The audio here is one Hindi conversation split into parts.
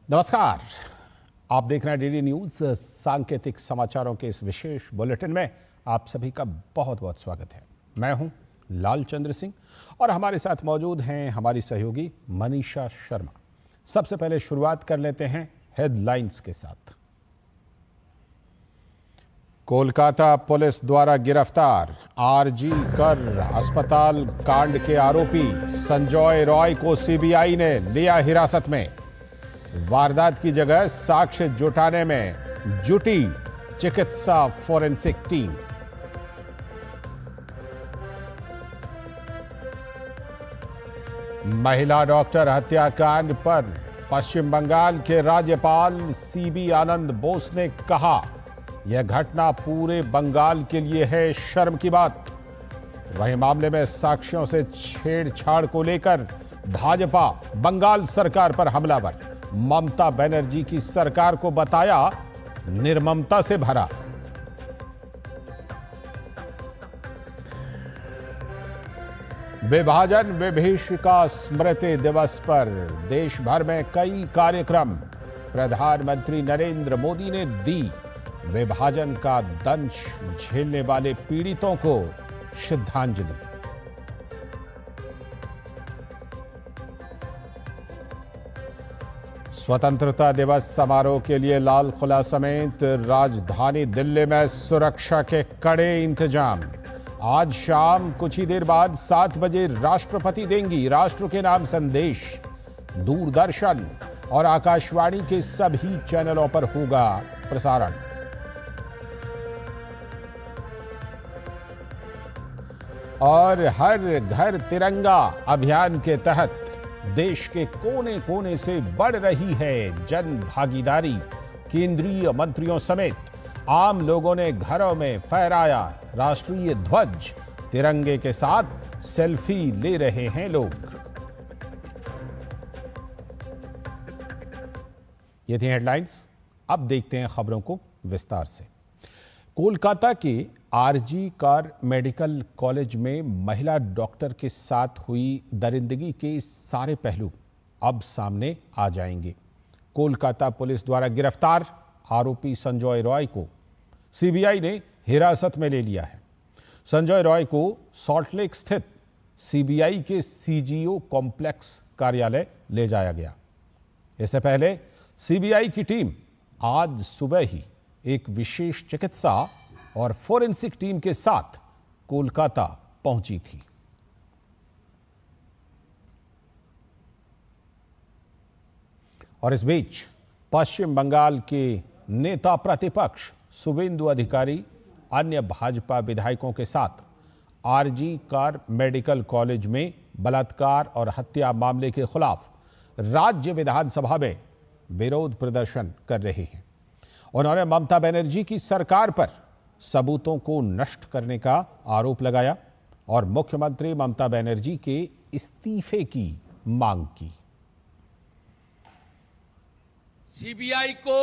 नमस्कार, आप देख रहे हैं डीडी न्यूज। सांकेतिक समाचारों के इस विशेष बुलेटिन में आप सभी का बहुत बहुत स्वागत है। मैं हूं लालचंद्र सिंह और हमारे साथ मौजूद हैं हमारी सहयोगी मनीषा शर्मा। सबसे पहले शुरुआत कर लेते हैं हेडलाइंस के साथ। कोलकाता पुलिस द्वारा गिरफ्तार आरजी कर अस्पताल कांड के आरोपी संजय रॉय को सीबीआई ने लिया हिरासत में। वारदात की जगह साक्ष्य जुटाने में जुटी चिकित्सा फोरेंसिक टीम। महिला डॉक्टर हत्याकांड पर पश्चिम बंगाल के राज्यपाल सीबी आनंद बोस ने कहा, यह घटना पूरे बंगाल के लिए है शर्म की बात। वहीं मामले में साक्ष्यों से छेड़छाड़ को लेकर भाजपा बंगाल सरकार पर हमलावर। ममता बनर्जी की सरकार को बताया निर्ममता से भरा। विभाजन विभीषिका स्मृति दिवस पर देश भर में कई कार्यक्रम। प्रधानमंत्री नरेंद्र मोदी ने दी विभाजन का दंश झेलने वाले पीड़ितों को श्रद्धांजलि। स्वतंत्रता दिवस समारोह के लिए लाल किला समेत राजधानी दिल्ली में सुरक्षा के कड़े इंतजाम। आज शाम कुछ ही देर बाद 7 बजे राष्ट्रपति देंगी राष्ट्र के नाम संदेश। दूरदर्शन और आकाशवाणी के सभी चैनलों पर होगा प्रसारण। और हर घर तिरंगा अभियान के तहत देश के कोने कोने से बढ़ रही है जन भागीदारी। केंद्रीय मंत्रियों समेत आम लोगों ने घरों में फहराया राष्ट्रीय ध्वज। तिरंगे के साथ सेल्फी ले रहे हैं लोग। ये थी हेडलाइंस। अब देखते हैं खबरों को विस्तार से। कोलकाता के आरजी कर मेडिकल कॉलेज में महिला डॉक्टर के साथ हुई दरिंदगी के सारे पहलू अब सामने आ जाएंगे। कोलकाता पुलिस द्वारा गिरफ्तार आरोपी संजय रॉय को सीबीआई ने हिरासत में ले लिया है। संजय रॉय को सॉल्टलेक स्थित सीबीआई के सीजीओ कॉम्प्लेक्स कार्यालय ले जाया गया। इससे पहले सीबीआई की टीम आज सुबह ही एक विशेष चिकित्सा और फोरेंसिक टीम के साथ कोलकाता पहुंची थी। और इस बीच पश्चिम बंगाल के नेता प्रतिपक्ष शुभेंदु अधिकारी अन्य भाजपा विधायकों के साथ आरजी कर मेडिकल कॉलेज में बलात्कार और हत्या मामले के खिलाफ राज्य विधानसभा में विरोध प्रदर्शन कर रहे हैं। उन्होंने ममता बनर्जी की सरकार पर सबूतों को नष्ट करने का आरोप लगाया और मुख्यमंत्री ममता बनर्जी के इस्तीफे की मांग की। सीबीआई को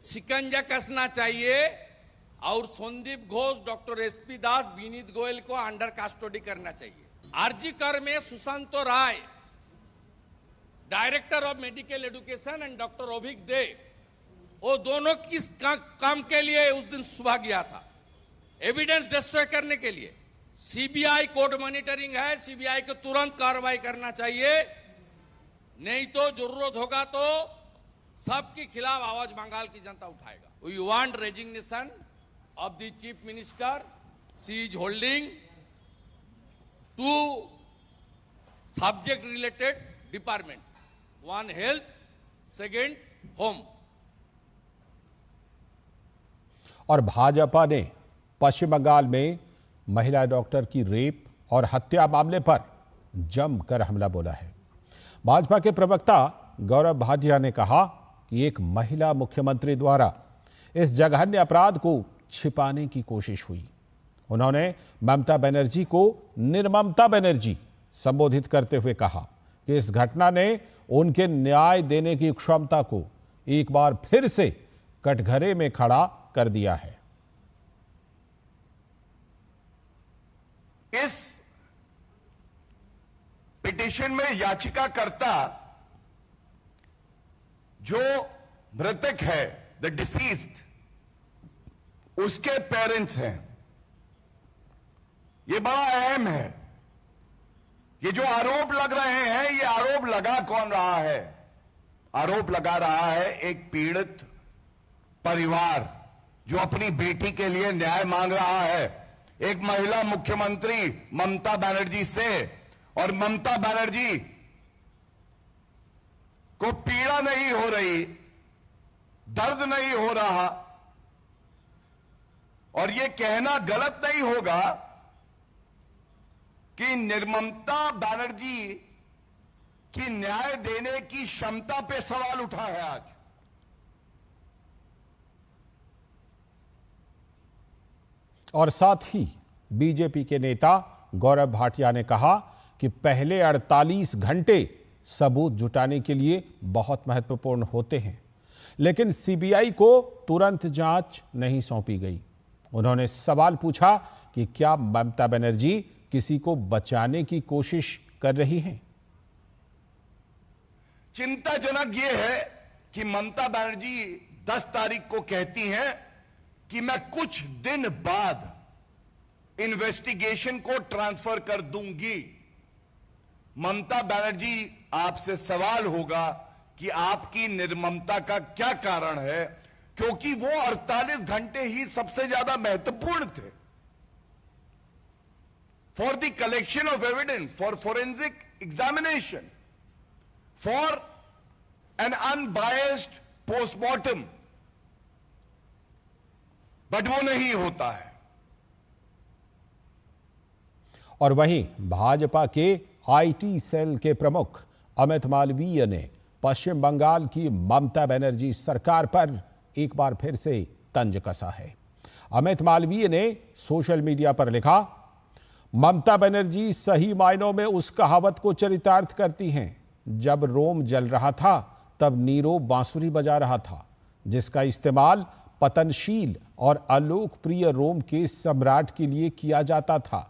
शिकंजा कसना चाहिए और संदीप घोष, डॉक्टर एसपी दास, विनीत गोयल को अंडर कस्टडी करना चाहिए। आरजी कर में Sushant Rai, director of medical education, and doctor Abhik De, वो दोनों किस काम के लिए उस दिन सुबह गया था? एविडेंस डिस्ट्रॉय करने के लिए। सीबीआई कोर्ट मॉनिटरिंग है, सीबीआई को तुरंत कार्रवाई करना चाहिए, नहीं तो जरूरत होगा तो सबके खिलाफ आवाज बंगाल की जनता उठाएगा। We want resignation of the chief minister. She is holding 2 subject related department, 1 health, 2 home. और भाजपा ने पश्चिम बंगाल में महिला डॉक्टर की रेप और हत्या मामले पर जमकर हमला बोला है। भाजपा के प्रवक्ता गौरव भाटिया ने कहा कि एक महिला मुख्यमंत्री द्वारा इस जघन्य अपराध को छिपाने की कोशिश हुई। उन्होंने ममता बनर्जी को निर्ममता बनर्जी संबोधित करते हुए कहा कि इस घटना ने उनके न्याय देने की क्षमता को एक बार फिर से कटघरे में खड़ा कर दिया है। इस पिटीशन में याचिकाकर्ता जो मृतक है, द डिसीज्ड, उसके पेरेंट्स हैं। ये बड़ा अहम है। ये जो आरोप लग रहे हैं, ये आरोप लगा कौन रहा है? आरोप लगा रहा है एक पीड़ित परिवार जो अपनी बेटी के लिए न्याय मांग रहा है, एक महिला मुख्यमंत्री ममता बनर्जी से। और ममता बनर्जी को पीड़ा नहीं हो रही, दर्द नहीं हो रहा, और यह कहना गलत नहीं होगा कि निर्ममता बनर्जी की न्याय देने की क्षमता पे सवाल उठा है आज। और साथ ही बीजेपी के नेता गौरव भाटिया ने कहा कि पहले 48 घंटे सबूत जुटाने के लिए बहुत महत्वपूर्ण होते हैं, लेकिन सीबीआई को तुरंत जांच नहीं सौंपी गई। उन्होंने सवाल पूछा कि क्या ममता बनर्जी किसी को बचाने की कोशिश कर रही हैं? चिंताजनक यह है कि ममता बनर्जी 10 तारीख को कहती हैं कि मैं कुछ दिन बाद इन्वेस्टिगेशन को ट्रांसफर कर दूंगी। ममता बनर्जी, आपसे सवाल होगा कि आपकी निर्ममता का क्या कारण है, क्योंकि वो 48 घंटे ही सबसे ज्यादा महत्वपूर्ण थे for the collection of evidence, for forensic examination, for an unbiased postmortem, but वो नहीं होता है। और वहीं भाजपा के आईटी सेल के प्रमुख अमित मालवीय ने पश्चिम बंगाल की ममता बनर्जी सरकार पर एक बार फिर से तंज कसा है। अमित मालवीय ने सोशल मीडिया पर लिखा, ममता बनर्जी सही मायनों में उस कहावत को चरितार्थ करती हैं, जब रोम जल रहा था तब नीरो बांसुरी बजा रहा था, जिसका इस्तेमाल पतनशील और अलोकप्रिय रोम के सम्राट के लिए किया जाता था।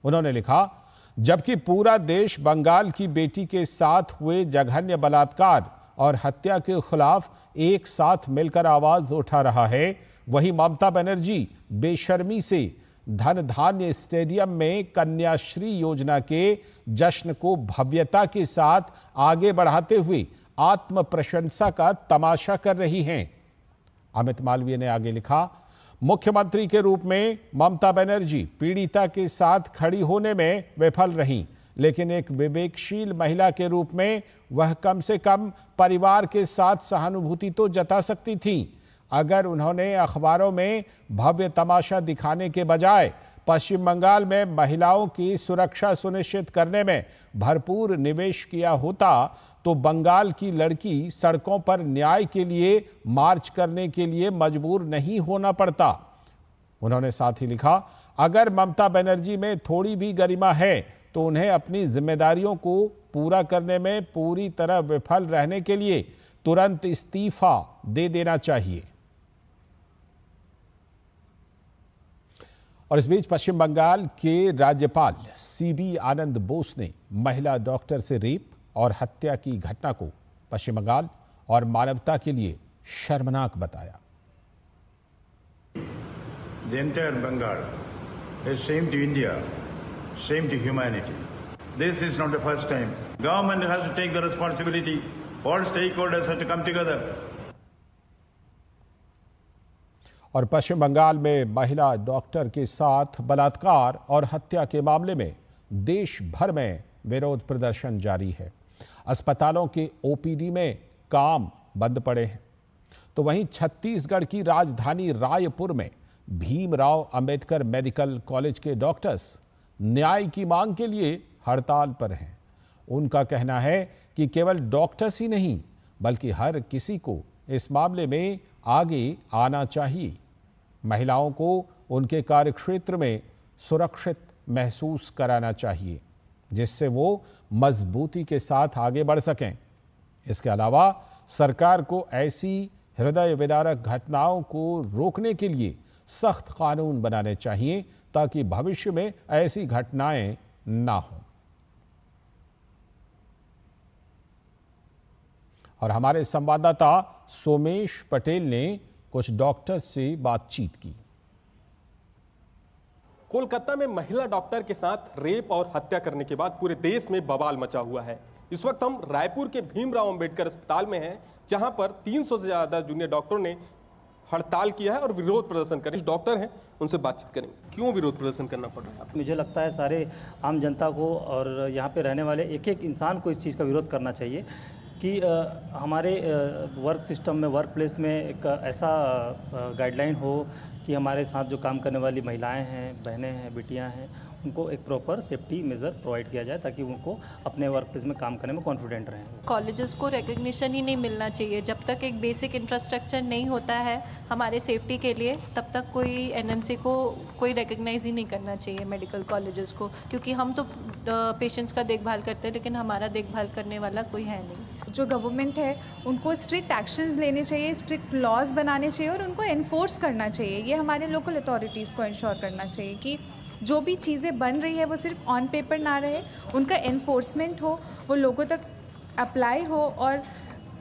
उन्होंने लिखा, जबकि पूरा देश बंगाल की बेटी के साथ हुए जघन्य बलात्कार और हत्या के खिलाफ एक साथ मिलकर आवाज उठा रहा है, वहीं ममता बनर्जी बेशर्मी से धन धान्य स्टेडियम में कन्याश्री योजना के जश्न को भव्यता के साथ आगे बढ़ाते हुए आत्म प्रशंसा का तमाशा कर रही हैं। अमित मालवीय ने आगे लिखा, मुख्यमंत्री के रूप में ममता बनर्जी पीड़िता के साथ खड़ी होने में विफल रहीं, लेकिन एक विवेकशील महिला के रूप में वह कम से कम परिवार के साथ सहानुभूति तो जता सकती थीं। अगर उन्होंने अखबारों में भव्य तमाशा दिखाने के बजाय पश्चिम बंगाल में महिलाओं की सुरक्षा सुनिश्चित करने में भरपूर निवेश किया होता तो बंगाल की लड़की सड़कों पर न्याय के लिए मार्च करने के लिए मजबूर नहीं होना पड़ता। उन्होंने साथ ही लिखा, अगर ममता बनर्जी में थोड़ी भी गरिमा है तो उन्हें अपनी जिम्मेदारियों को पूरा करने में पूरी तरह विफल रहने के लिए तुरंत इस्तीफा दे देना चाहिए। और इस बीच पश्चिम बंगाल के राज्यपाल सीबी आनंद बोस ने महिला डॉक्टर से रेप और हत्या की घटना को पश्चिम बंगाल और मानवता के लिए शर्मनाक बताया। The entire Bengal is shame to India, shame to humanity. This is not the first time. Government has to take the responsibility. All stakeholders have to come together. और पश्चिम बंगाल में महिला डॉक्टर के साथ बलात्कार और हत्या के मामले में देश भर में विरोध प्रदर्शन जारी है। अस्पतालों के ओपीडी में काम बंद पड़े हैं। तो वहीं छत्तीसगढ़ की राजधानी रायपुर में भीमराव अंबेडकर मेडिकल कॉलेज के डॉक्टर्स न्याय की मांग के लिए हड़ताल पर हैं। उनका कहना है कि केवल डॉक्टर्स ही नहीं बल्कि हर किसी को इस मामले में आगे आना चाहिए। महिलाओं को उनके कार्यक्षेत्र में सुरक्षित महसूस कराना चाहिए, जिससे वो मजबूती के साथ आगे बढ़ सकें। इसके अलावा सरकार को ऐसी हृदय विदारक घटनाओं को रोकने के लिए सख्त कानून बनाने चाहिए ताकि भविष्य में ऐसी घटनाएं ना हों। और हमारे संवाददाता सोमेश पटेल ने कुछ डॉक्टर्स से बातचीत की। कोलकाता में महिला डॉक्टर के साथ रेप और हत्या करने के बाद पूरे देश में बवाल मचा हुआ है। इस वक्त हम रायपुर के भीमराव अंबेडकर अस्पताल में हैं, जहां पर 300 से ज्यादा जूनियर डॉक्टरों ने हड़ताल किया है और विरोध प्रदर्शन कर। डॉक्टर हैं, उनसे बातचीत करेंगे। क्यों विरोध प्रदर्शन करना पड़ रहा है? मुझे लगता है सारे आम जनता को और यहाँ पे रहने वाले एक एक इंसान को इस चीज़ का विरोध करना चाहिए कि हमारे वर्क सिस्टम में, वर्क प्लेस में एक ऐसा गाइडलाइन हो कि हमारे साथ जो काम करने वाली महिलाएं हैं, बहनें हैं, बिटियां हैं, उनको एक प्रॉपर सेफ्टी मेजर प्रोवाइड किया जाए ताकि उनको अपने वर्क प्लेस में काम करने में कॉन्फिडेंट रहें। कॉलेजेस को रिकग्निशन ही नहीं मिलना चाहिए जब तक एक बेसिक इंफ्रास्ट्रक्चर नहीं होता है हमारे सेफ्टी के लिए, तब तक कोई एनएमसी को कोई रिकग्नाइज ही नहीं करना चाहिए मेडिकल कॉलेजेस को, क्योंकि हम तो पेशेंट्स का देखभाल करते हैं लेकिन हमारा देखभाल करने वाला कोई है नहीं। जो गवर्नमेंट है उनको स्ट्रिक्ट एक्शंस लेने चाहिए, स्ट्रिक्ट लॉज बनाने चाहिए और उनको एनफोर्स करना चाहिए। ये हमारे लोकल अथॉरिटीज़ को इंश्योर करना चाहिए कि जो भी चीज़ें बन रही है वो सिर्फ ऑन पेपर ना रहे, उनका एनफोर्समेंट हो, वो लोगों तक अप्लाई हो और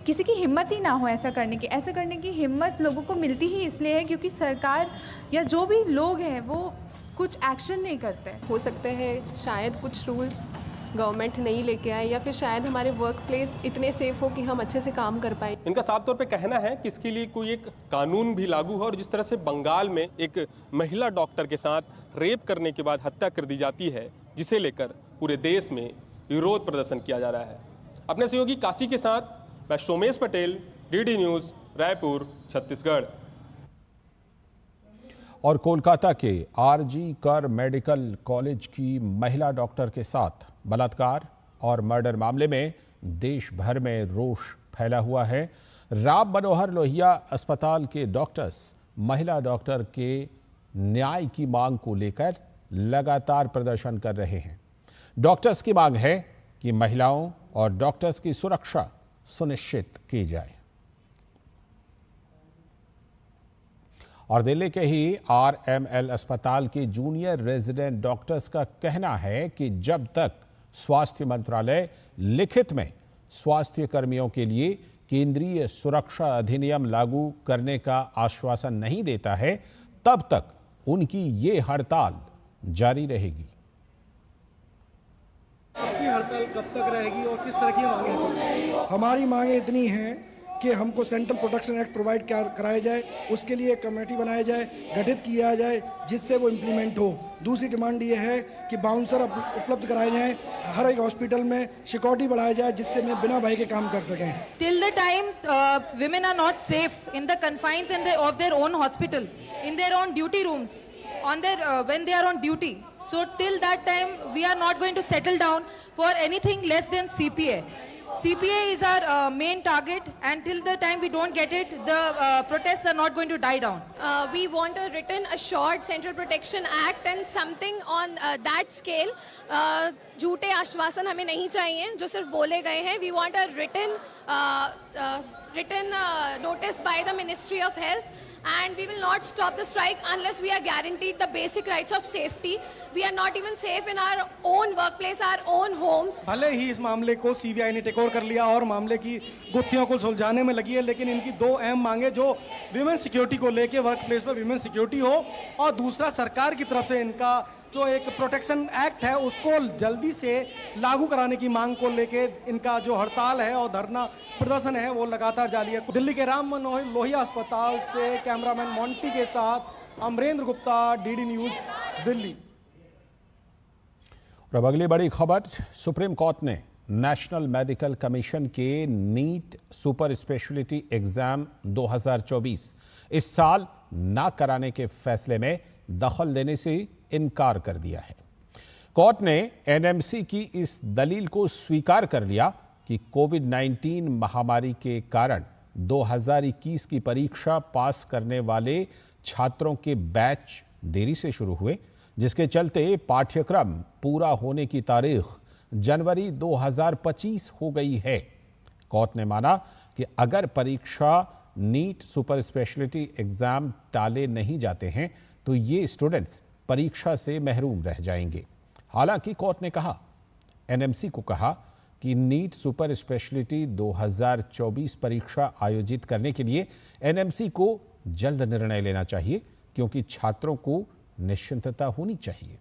किसी की हिम्मत ही ना हो ऐसा करने की। ऐसा करने की हिम्मत लोगों को मिलती ही इसलिए है क्योंकि सरकार या जो भी लोग हैं वो कुछ एक्शन नहीं करते। हो सकता है शायद कुछ रूल्स गवर्नमेंट नहीं लेके आए या फिर शायद हमारे वर्क प्लेस इतने सेफ हो कि हम अच्छे से काम कर पाए। इनका साफ तौर पे कहना है कि इसके लिए कोई एक कानून भी लागू हो। और जिस तरह से बंगाल में एक महिला डॉक्टर के साथ रेप करने के बाद हत्या कर दी जाती है, जिसे लेकर पूरे देश में विरोध प्रदर्शन किया जा रहा है। अपने सहयोगी काशी के साथ मैं सोमेश पटेल, डीडी न्यूज, रायपुर, छत्तीसगढ़। और कोलकाता के आरजी कर मेडिकल कॉलेज की महिला डॉक्टर के साथ बलात्कार और मर्डर मामले में देश भर में रोष फैला हुआ है। राम मनोहर लोहिया अस्पताल के डॉक्टर्स महिला डॉक्टर के न्याय की मांग को लेकर लगातार प्रदर्शन कर रहे हैं। डॉक्टर्स की मांग है कि महिलाओं और डॉक्टर्स की सुरक्षा सुनिश्चित की जाए। और दिल्ली के ही आरएमएल अस्पताल के जूनियर रेजिडेंट डॉक्टर्स का कहना है कि जब तक स्वास्थ्य मंत्रालय लिखित में स्वास्थ्य कर्मियों के लिए केंद्रीय सुरक्षा अधिनियम लागू करने का आश्वासन नहीं देता है, तब तक उनकी ये हड़ताल जारी रहेगी। आपकी हड़ताल कब तक रहेगी और किस तरह की मांगे? हमारी मांगे इतनी हैं कि हमको सेंट्रल प्रोटेक्शन एक्ट प्रोवाइड कराया जाए, उसके लिए एक कमेटी बनाया जाए, गठित किया जाए जिससे वो इम्प्लीमेंट हो। दूसरी डिमांड ये है कि बाउंसर उपलब्ध कराए जाएं, हर एक हॉस्पिटल में सिक्योरिटी बढ़ाया जाए जिससे मैं बिना भय के काम कर सकें। Till the time women are not safe in the confines of their own hospital, in their own duty rooms, on their when they are on duty, so till that time we are not going to settle down for anything less than CPA. CPA is our main target, and till the time we don't get it, the protests are not going to die down. We want a written assured Central Protection Act and something on that scale. झूठे आश्वासन हमें नहीं चाहिए जो सिर्फ बोले गए हैं. We want a written notice by the Ministry of Health, and we will not stop the strike unless we are guaranteed the basic rights of safety. We are not even safe in our own workplace, our own homes. भले ही इस मामले को सीबीआई ने टेक ओवर कर लिया और मामले की गुत्थियों को सुलझाने में लगी है, लेकिन इनकी दो अहम मांगे जो विमेन सिक्योरिटी को लेके, वर्क प्लेस पर विमेन सिक्योरिटी हो, और दूसरा सरकार की तरफ से इनका जो एक प्रोटेक्शन एक्ट है उसको जल्दी से लागू कराने की मांग को लेके इनका जो हड़ताल है और धरना प्रदर्शन है वो लगातार जारी है। दिल्ली के राम मनोहर लोहिया अस्पताल से कैमरामैन मोंटी के साथ अमरेंद्र गुप्ता, डीडी न्यूज, दिल्ली। और अब अगली बड़ी खबर, सुप्रीम कोर्ट ने नेशनल मेडिकल कमीशन के नीट सुपर स्पेशलिटी एग्जाम 2024 इस साल ना कराने के फैसले में दखल देने से इनकार कर दिया है। कोर्ट ने एनएमसी की इस दलील को स्वीकार कर लिया कि कोविड-19 महामारी के कारण 2021 की परीक्षा पास करने वाले छात्रों के बैच देरी से शुरू हुए, जिसके चलते पाठ्यक्रम पूरा होने की तारीख जनवरी 2025 हो गई है। कोर्ट ने माना कि अगर परीक्षा नीट सुपर स्पेशलिटी एग्जाम टाले नहीं जाते हैं तो ये स्टूडेंट्स परीक्षा से महरूम रह जाएंगे। हालांकि कोर्ट ने कहा, एनएमसी को कहा कि नीट सुपर स्पेशलिटी 2024 परीक्षा आयोजित करने के लिए एनएमसी को जल्द निर्णय लेना चाहिए, क्योंकि छात्रों को निश्चिंतता होनी चाहिए।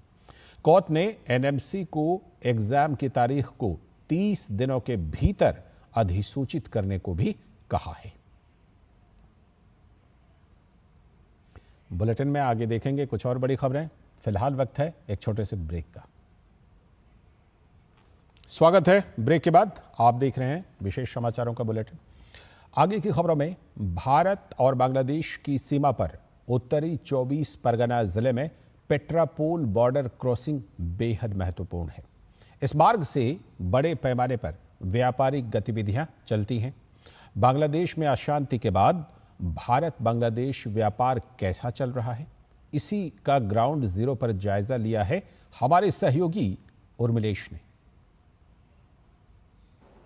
कोर्ट ने एनएमसी को एग्जाम की तारीख को 30 दिनों के भीतर अधिसूचित करने को भी कहा है। बुलेटिन में आगे देखेंगे कुछ और बड़ी खबरें। फिलहाल वक्त है एक छोटे से ब्रेक का। स्वागत है ब्रेक के बाद। आप देख रहे हैं विशेष समाचारों का बुलेटिन। आगे की खबरों में, भारत और बांग्लादेश की सीमा पर उत्तरी 24 परगना जिले में पेट्रापोल बॉर्डर क्रॉसिंग बेहद महत्वपूर्ण है। इस मार्ग से बड़े पैमाने पर व्यापारिक गतिविधियां चलती हैं। बांग्लादेश में अशांति के बाद भारत बांग्लादेश व्यापार कैसा चल रहा है, इसी का ग्राउंड जीरो पर जायजा लिया है हमारे सहयोगी उर्मिलेश ने।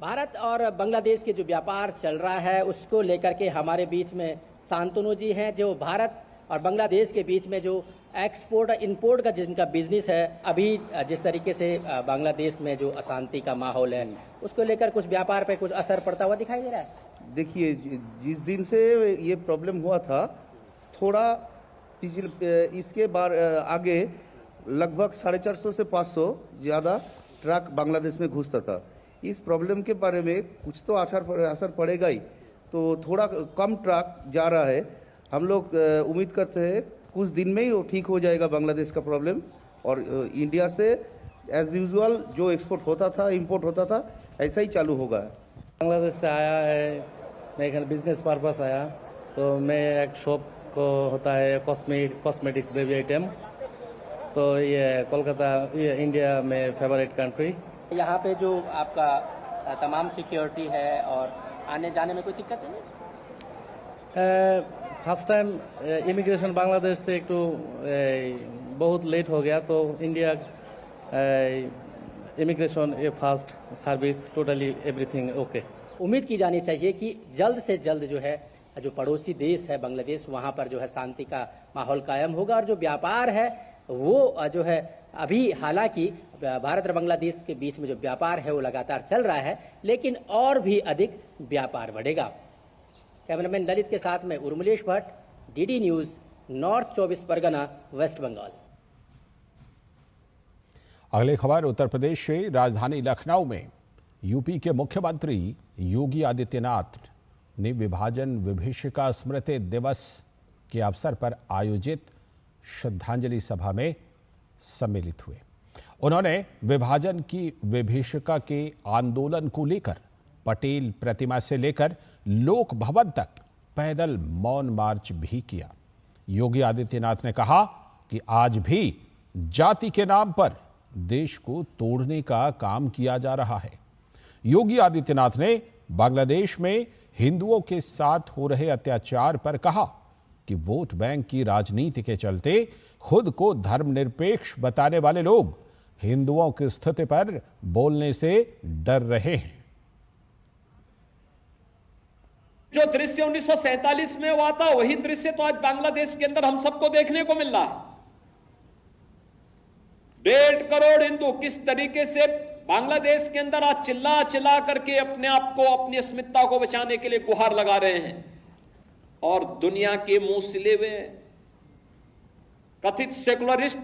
भारत और बांग्लादेश के जो व्यापार चल रहा है उसको लेकर के हमारे बीच में शांतनु जी हैं, जो भारत और बांग्लादेश के बीच में जो एक्सपोर्ट इंपोर्ट का जिनका बिजनेस है, अभी जिस तरीके से बांग्लादेश में जो अशांति का माहौल है उसको लेकर कुछ व्यापार पे कुछ असर पड़ता हुआ दिखाई दे रहा है। देखिए, जिस दिन से ये प्रॉब्लम हुआ था, थोड़ा इसके बार आगे लगभग 450 से 500 ज़्यादा ट्रक बांग्लादेश में घुसता था। इस प्रॉब्लम के बारे में कुछ तो असर पड़ेगा ही, तो थोड़ा कम ट्रक जा रहा है। हम लोग उम्मीद करते हैं कुछ दिन में ही वो ठीक हो जाएगा बांग्लादेश का प्रॉब्लम, और इंडिया से एज यूजुअल जो एक्सपोर्ट होता था, इंपोर्ट होता था, ऐसा ही चालू होगा। बांग्लादेश से आया है, मैं एक बिजनेस पर्पस आया, तो मैं एक शॉप को होता है कॉस्मेटिक्स बेबी आइटम, तो ये कोलकाता, ये इंडिया में फेवरेट कंट्री। यहाँ पे जो आपका तमाम सिक्योरिटी है और आने जाने में कोई दिक्कत नहीं? फर्स्ट टाइम इमिग्रेशन बांग्लादेश से एक तो बहुत लेट हो गया, तो इंडिया इमिग्रेशन ये fast service, totally everything okay. उम्मीद की जानी चाहिए कि जल्द से जल्द जो है जो पड़ोसी देश है बांग्लादेश, वहाँ पर जो है शांति का माहौल कायम होगा, और जो व्यापार है वो जो है अभी हालांकि भारत और बांग्लादेश के बीच में जो व्यापार है वो लगातार चल रहा है, लेकिन और भी अधिक व्यापार बढ़ेगा। कैमरामैन ललित के साथ में Urmilesh Bhatt, DD News, North 24 Pargana, West Bengal. अगली खबर उत्तर प्रदेश से। राजधानी लखनऊ में यूपी के मुख्यमंत्री योगी आदित्यनाथ ने विभाजन विभीषिका स्मृति दिवस के अवसर पर आयोजित श्रद्धांजलि सभा में सम्मिलित हुए। उन्होंने विभाजन की विभीषिका के आंदोलन को लेकर पटेल प्रतिमा से लेकर लोक भवन तक पैदल मौन मार्च भी किया। योगी आदित्यनाथ ने कहा कि आज भी जाति के नाम पर देश को तोड़ने का काम किया जा रहा है। योगी आदित्यनाथ ने बांग्लादेश में हिंदुओं के साथ हो रहे अत्याचार पर कहा कि वोट बैंक की राजनीति के चलते खुद को धर्मनिरपेक्ष बताने वाले लोग हिंदुओं की स्थिति पर बोलने से डर रहे हैं। जो दृश्य 1947 में हुआ था, वही दृश्य तो आज बांग्लादेश के अंदर हम सबको देखने को मिल रहा है। 1.5 करोड़ हिंदू किस तरीके से बांग्लादेश के अंदर आज चिल्ला चिल्ला करके अपने आप को, अपनी अस्मिता को बचाने के लिए गुहार लगा रहे हैं, और दुनिया के मुंह सिले हुए कथित सेकुलरिस्ट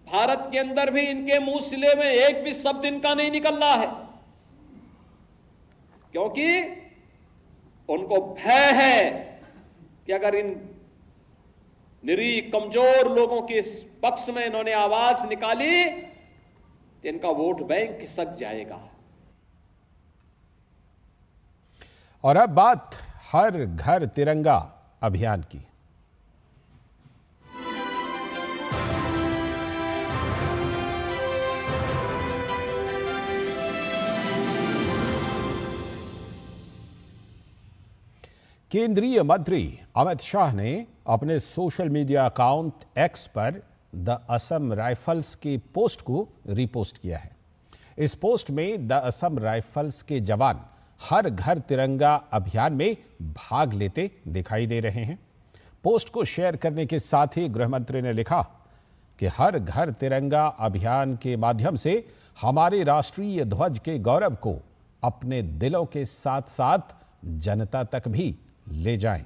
भारत के अंदर भी इनके मुंह सिले हुए एक भी शब्द इनका नहीं निकल रहा है, क्योंकि उनको भय है कि अगर इन निरीह कमजोर लोगों के इस पक्ष में इन्होंने आवाज निकाली तो इनका वोट बैंक खिसक जाएगा। और अब बात हर घर तिरंगा अभियान की। केंद्रीय मंत्री अमित शाह ने अपने सोशल मीडिया अकाउंट एक्स पर द असम राइफल्स की पोस्ट को रीपोस्ट किया है। इस पोस्ट में द असम राइफल्स के जवान हर घर तिरंगा अभियान में भाग लेते दिखाई दे रहे हैं। पोस्ट को शेयर करने के साथ ही गृह मंत्री ने लिखा कि हर घर तिरंगा अभियान के माध्यम से हमारे राष्ट्रीय ध्वज के गौरव को अपने दिलों के साथ साथ जनता तक भी ले जाएं।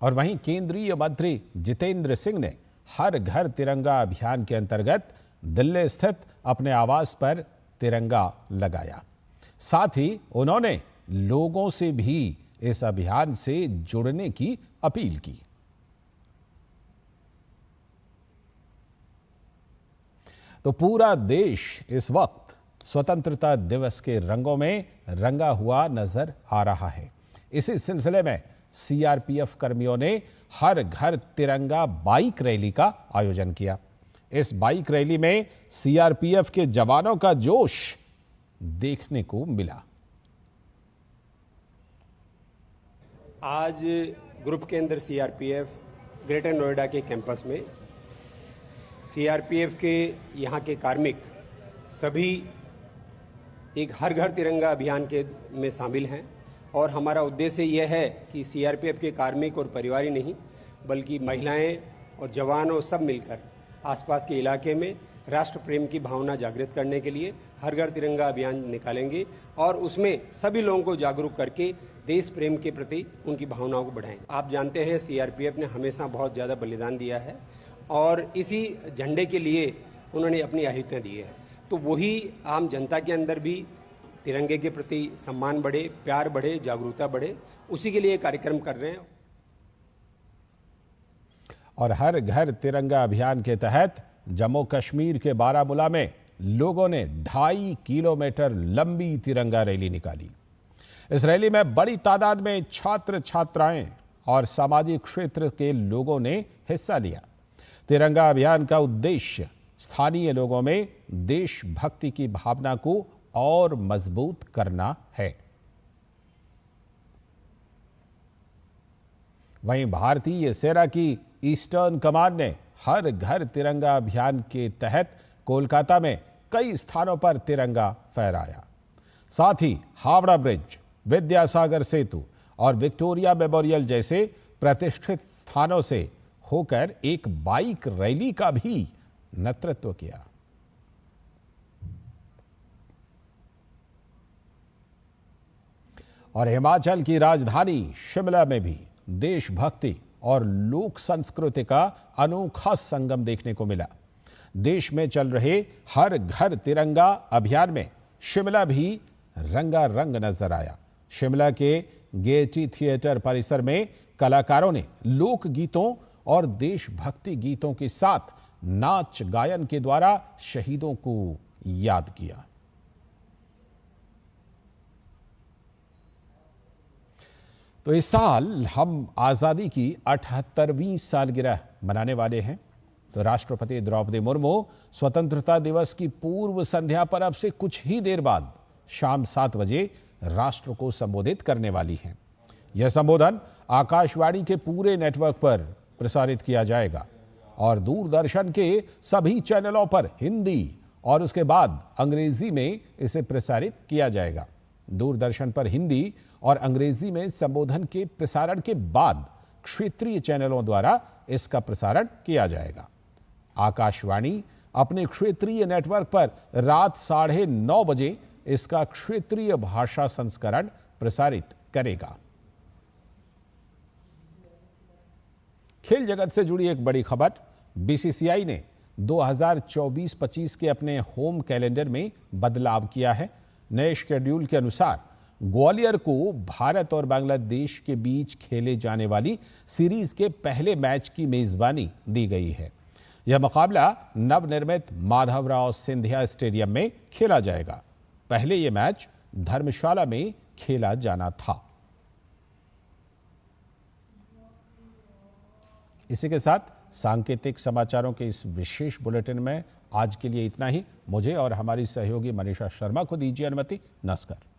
और वहीं केंद्रीय मंत्री जितेंद्र सिंह ने हर घर तिरंगा अभियान के अंतर्गत दिल्ली स्थित अपने आवास पर तिरंगा लगाया। साथ ही उन्होंने लोगों से भी इस अभियान से जुड़ने की अपील की। तो पूरा देश इस वक्त स्वतंत्रता दिवस के रंगों में रंगा हुआ नजर आ रहा है। इसी सिलसिले में सीआरपीएफ कर्मियों ने हर घर तिरंगा बाइक रैली का आयोजन किया। इस बाइक रैली में सीआरपीएफ के जवानों का जोश देखने को मिला। आज ग्रुप के अंदर सीआरपीएफ ग्रेटर नोएडा के कैंपस में सीआरपीएफ के यहाँ के कार्मिक सभी एक हर घर तिरंगा अभियान के में शामिल हैं और हमारा उद्देश्य यह है कि सीआरपीएफ के कार्मिक और परिवार ही नहीं बल्कि महिलाएं और जवान और सब मिलकर आसपास के इलाके में राष्ट्र प्रेम की भावना जागृत करने के लिए हर घर तिरंगा अभियान निकालेंगे और उसमें सभी लोगों को जागरूक करके देश प्रेम के प्रति उनकी भावनाओं को बढ़ाएंगे। आप जानते हैं सीआरपीएफ ने हमेशा बहुत ज़्यादा बलिदान दिया है और इसी झंडे के लिए उन्होंने अपनी आहुतियाँ दी है। तो वही आम जनता के अंदर भी तिरंगे के प्रति सम्मान बढ़े, प्यार बढ़े, जागरूकता बढ़े, उसी के लिए कार्यक्रम कर रहे हैं। और हर घर तिरंगा अभियान के तहत जम्मू कश्मीर के बारामूला में लोगों ने 2.5 किलोमीटर लंबी तिरंगा रैली निकाली। इस रैली में बड़ी तादाद में छात्र छात्राएं और सामाजिक क्षेत्र के लोगों ने हिस्सा लिया। तिरंगा अभियान का उद्देश्य स्थानीय लोगों में देशभक्ति की भावना को और मजबूत करना है। वहीं भारतीय सेना की ईस्टर्न कमांड ने हर घर तिरंगा अभियान के तहत कोलकाता में कई स्थानों पर तिरंगा फहराया। साथ ही हावड़ा ब्रिज, विद्यासागर सेतु और विक्टोरिया मेमोरियल जैसे प्रतिष्ठित स्थानों से होकर एक बाइक रैली का भी नेतृत्व किया। और हिमाचल की राजधानी शिमला में भी देशभक्ति और लोक संस्कृति का अनोखा संगम देखने को मिला। देश में चल रहे हर घर तिरंगा अभियान में शिमला भी रंगारंग नजर आया। शिमला के गेयटी थिएटर परिसर में कलाकारों ने लोक गीतों और देशभक्ति गीतों के साथ नाच गायन के द्वारा शहीदों को याद किया। तो इस साल हम आजादी की 78वीं सालगिरह मनाने वाले हैं। तो राष्ट्रपति द्रौपदी मुर्मू स्वतंत्रता दिवस की पूर्व संध्या पर अब से कुछ ही देर बाद शाम 7 बजे राष्ट्र को संबोधित करने वाली हैं। यह संबोधन आकाशवाणी के पूरे नेटवर्क पर प्रसारित किया जाएगा और दूरदर्शन के सभी चैनलों पर हिंदी और उसके बाद अंग्रेजी में इसे प्रसारित किया जाएगा। दूरदर्शन पर हिंदी और अंग्रेजी में संबोधन के प्रसारण के बाद क्षेत्रीय चैनलों द्वारा इसका प्रसारण किया जाएगा। आकाशवाणी अपने क्षेत्रीय नेटवर्क पर रात 9:30 बजे इसका क्षेत्रीय भाषा संस्करण प्रसारित करेगा। खेल जगत से जुड़ी एक बड़ी खबर, बीसीसीआई ने 2024-25 के अपने होम कैलेंडर में बदलाव किया है। नए शेड्यूल के अनुसार ग्वालियर को भारत और बांग्लादेश के बीच खेले जाने वाली सीरीज के पहले मैच की मेजबानी दी गई है। यह मुकाबला नवनिर्मित माधवराव सिंधिया स्टेडियम में खेला जाएगा। पहले यह मैच धर्मशाला में खेला जाना था। इसी के साथ सांकेतिक समाचारों के इस विशेष बुलेटिन में आज के लिए इतना ही। मुझे और हमारी सहयोगी मनीषा शर्मा को दीजिए अनुमति। नमस्कार।